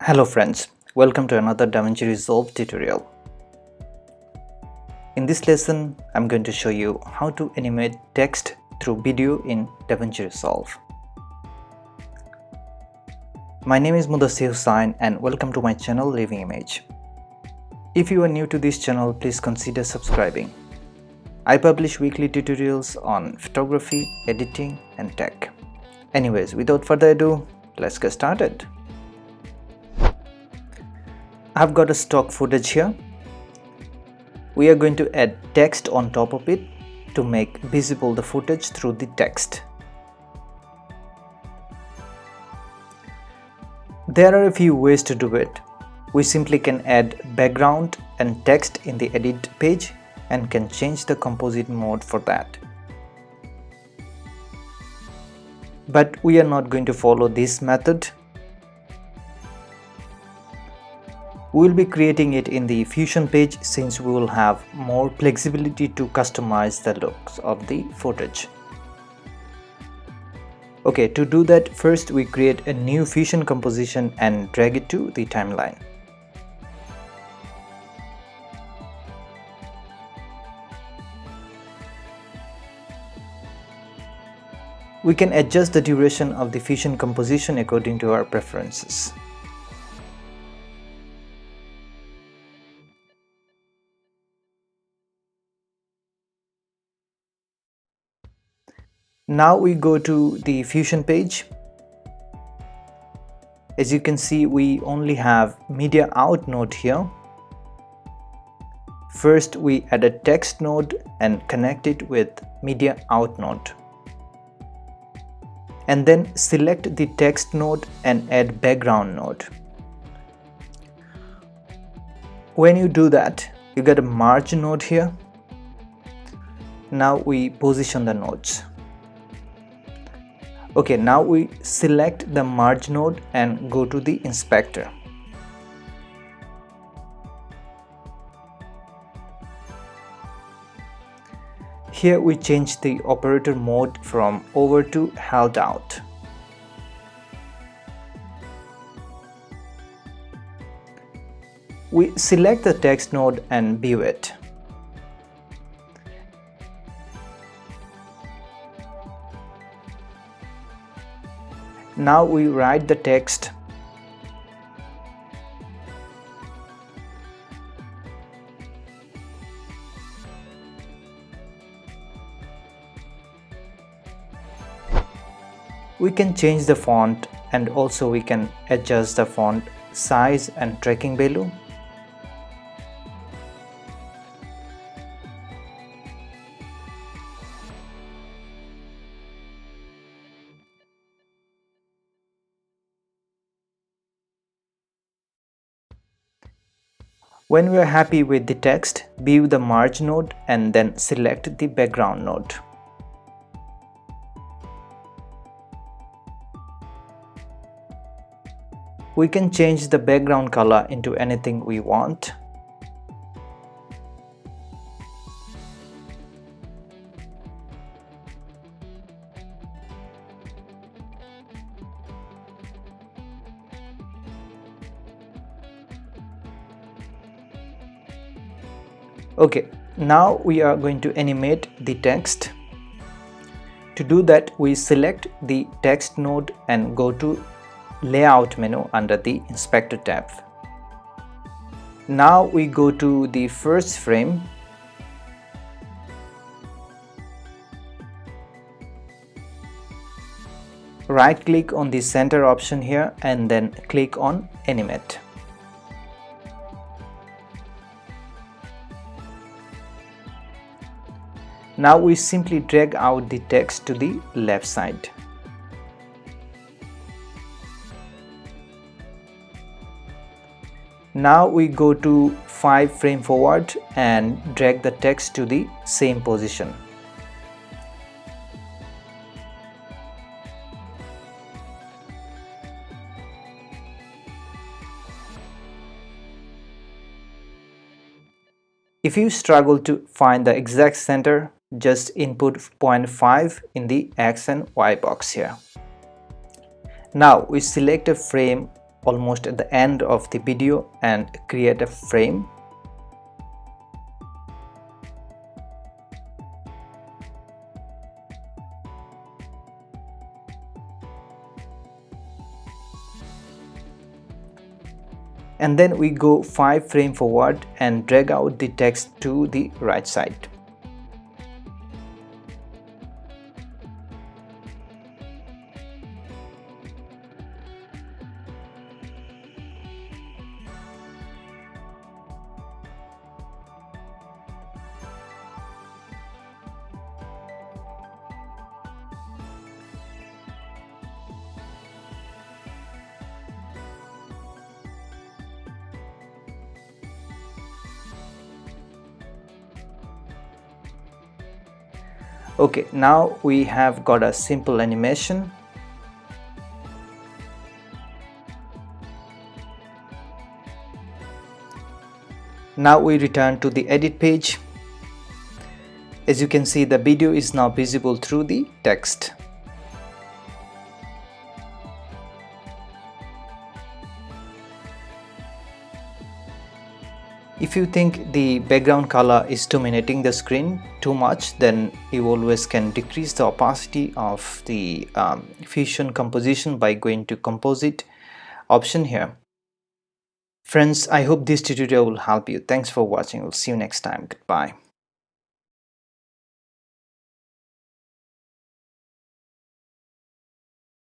Hello friends, welcome to another DaVinci Resolve tutorial. In this lesson, I'm going to show you how to animate text through video in DaVinci Resolve. My name is Mudassir Hussain and welcome to my channel Living Image. If you are new to this channel, please consider subscribing. I publish weekly tutorials on photography, editing and tech. Anyways, without further ado, let's get started. I've got a stock footage here. We are going to add text on top of it to make visible the footage through the text. There are a few ways to do it. We simply can add background and text in the edit page and can change the composite mode for that. But we are not going to follow this method. We will be creating it in the Fusion page since we will have more flexibility to customize the looks of the footage. Okay, to do that, first we create a new Fusion composition and drag it to the timeline. We can adjust the duration of the Fusion composition according to our preferences. Now we go to the Fusion page. As you can see, we only have media out node here. First we add a text node and connect it with media out node. And then select the text node and add background node. When you do that, you get a merge node here. Now we position the nodes. Okay, now we select the merge node and go to the inspector. Here we change the operator mode from over to held out. We select the text node and view it. Now we write the text. We can change the font and also we can adjust the font size and tracking value. When we are happy with the text, view the merge node and then select the background node. We can change the background color into anything we want. Okay, now we are going to animate the text. To do that, we select the text node and go to Layout menu under the Inspector tab. Now we go to the first frame. Right click on the center option here and then click on Animate. Now we simply drag out the text to the left side. Now we go to 5 frame forward and drag the text to the same position. If you struggle to find the exact center, just input 0.5 in the X and Y box here. Now we select a frame almost at the end of the video and create a frame. And then we go 5 frames forward and drag out the text to the right side. Okay, now we have got a simple animation. Now we return to the edit page. As you can see, the video is now visible through the text. If you think the background color is dominating the screen too much, then you always can decrease the opacity of the Fusion composition by going to Composite option here. Friends, I hope this tutorial will help you. Thanks for watching. We'll see you next time. Goodbye.